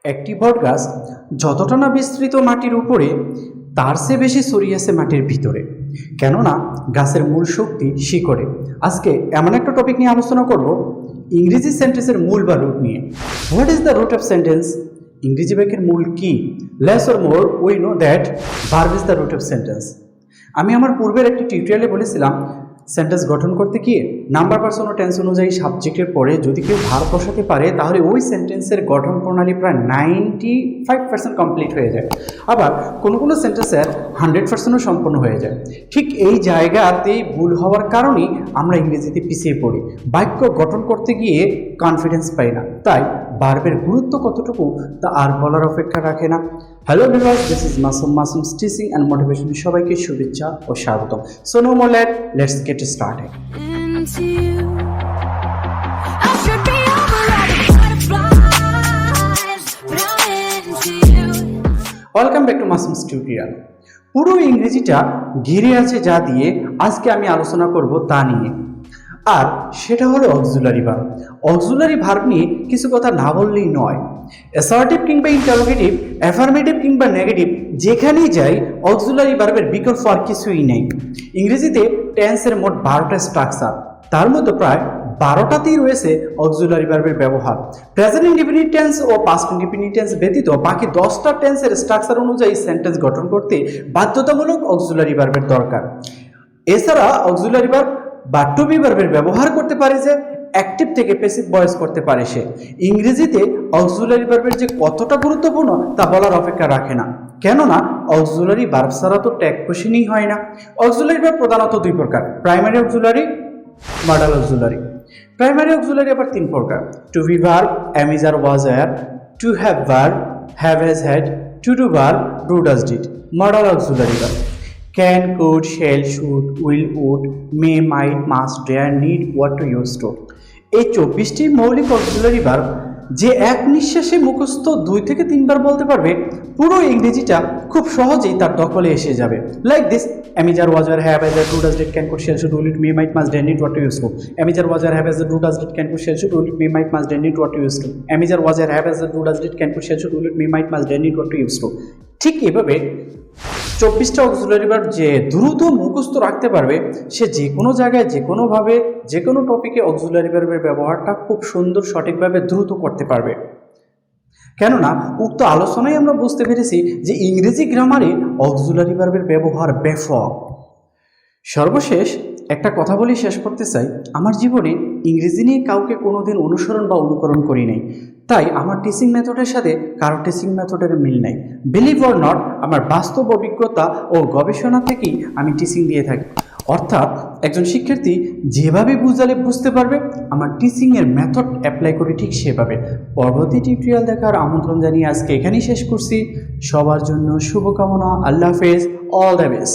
একটি বটগাছ যতটা না বিস্তৃত মাটির উপরে তার চেয়ে বেশি ছড়িয়ে আছে মাটির ভিতরে, কেননা গাছের মূল শক্তি শিকড়ে। আজকে এমন একটা টপিক নিয়ে আলোচনা করব, ইংরেজি সেন্টেন্সের মূল বা রুট নিয়ে। What is the root of sentence? ইংরেজি বাক্যের মূল কি? Less or more we know that verb is the root of sentence. আমি আমার পূর্বের একটি টিউটোরিয়ালে বলেছিলাম, সেন্টেন্স গঠন করতে গিয়ে নাম্বার পার্সন ও টেন্স অনুযায়ী সাবজেক্টের পরে যদি কেউ ভার্ব বসাতে পারে তাহলে ওই সেন্টেন্সের গঠন প্রণালী প্রায় 95% কমপ্লিট হয়ে যায়। আবার কোনো কোনো সেন্টেন্সের 100%ও সম্পন্ন হয়ে যায়। ঠিক এই জায়গাতেই ভুল হওয়ার কারণেই আমরা ইংরেজিতে পিছিয়ে পড়ি, বাক্য গঠন করতে গিয়ে কনফিডেন্স পাই না। তাই ভার্বের গুরুত্ব কতটুকু তা আর বলার অপেক্ষা রাখে না। Hello viewers, this is Masum's teaching and motivation. সবাইকে শুভেচ্ছা ও স্বাগতম। So no more let's get started. Welcome back to Masum's tutorial. পুরো ইংরেজিটা ঘিরে আছে যা দিয়ে আজকে আমি আলোচনা করব তা নিয়ে, আর সেটা হলো অক্সিলারি ভার্ব। অক্সিলারি ভার্ব নিয়ে কিছু কথা না বললেই নয়। অ্যাসার্টিভ কিংবা ইন্টারোগেটিভ, অ্যাফার্মেটিভ কিংবা নেগেটিভ, যেখানেই যাই অক্সিলারি ভার্বের বিকল্প আর কিছুই নেই। ইংরেজিতে টেন্সের মোট 12টা স্ট্রাকচার, তার মধ্যে প্রায় 12টাতেই রয়েছে অক্সিলারি ভার্বের ব্যবহার। প্রেজেন্ট ইনডিফিনিট টেন্স ও পাস্ট ইনডিফিনিট টেন্স ব্যতীত বাকি 10টা টেন্সের স্ট্রাকচার অনুযায়ী সেন্টেন্স গঠন করতে বাধ্যতামূলক অক্সিলারি ভার্বের দরকার। এছাড়া অক্সিলারি ভার্ব বা টু বি ভার্বের ব্যবহার করতে পারে যে অ্যাক্টিভ থেকে প্যাসিভ ভয়েস করতে পারে সে। ইংরেজিতে অক্সিলারি ভার্বের যে কতটা গুরুত্বপূর্ণ তা বলার অপেক্ষা রাখে না, কেননা অক্সিলারি ভার্ব ছাড়া তো ট্যাগ কোশ্চেনই হয় না। অক্সিলারি ভার্ব প্রধানত দুই প্রকার, primary auxiliary, modal auxiliary. Primary auxiliary আবার তিন প্রকার, to be verb, am is are was were, to have verb, have has had, to do verb, do does did. Modal auxiliary verb can, could, shall, should, will, would, may, might, must, dare, need, what to use to। এই 24টি মৌলিক auxiliary verb যে এক নিঃশ্বাসে মুখস্থ 2 থেকে 3 বার বলতে পারবে, পুরো ইংরেজিটা খুব সহজেই তার দখলে এসে যাবে। Like this, am is are was are have as are do does did can could shall should will it may might must dare need what to use to। am is are was are have as are do does did can could shall should will it may might must dare need what to use to। am is are was are have as are do does did can could shall should will it may might must dare need what to use to। ঠিক এভাবে 24টা auxiliary verb যে দ্রুত মুখস্থ রাখতে পারবে সে যে কোনো জায়গায় যে কোনোভাবে যে কোনো টপিকে অক্সিলারি ভার্বের ব্যবহারটা খুব সুন্দর সঠিকভাবে দ্রুত করতে পারবে। কেননা উক্ত আলোচনায় আমরা বুঝতে পেরেছি যে ইংরেজি গ্রামারে অক্সিলারি ভার্বের ব্যবহার ব্যাপক। সর্বশেষ একটা কথা বলি শেষ করতে চাই, আমার জীবনে ইংরেজি নিয়ে কাউকে কোনোদিন অনুসরণ বা অনুকরণ করি নাই, তাই আমার টিচিং মেথডের সাথে কারো টিচিং মেথডের মিল নাই। বিলিভ অর নট, আমার বাস্তব অভিজ্ঞতা ও গবেষণা থেকেই আমি টিচিং দিয়ে থাকি। অর্থাৎ একজন শিক্ষার্থী যেভাবে বুঝালে বুঝতে পারবে, আমার টিচিংয়ের মেথড অ্যাপ্লাই করি ঠিক সেভাবে। পরবর্তী টিউটোরিয়াল দেখার আমন্ত্রণ জানিয়ে আজকে এখানেই শেষ করছি। সবার জন্য শুভকামনা। আল্লাহ হাফেজ, অল দ্য বেস্ট।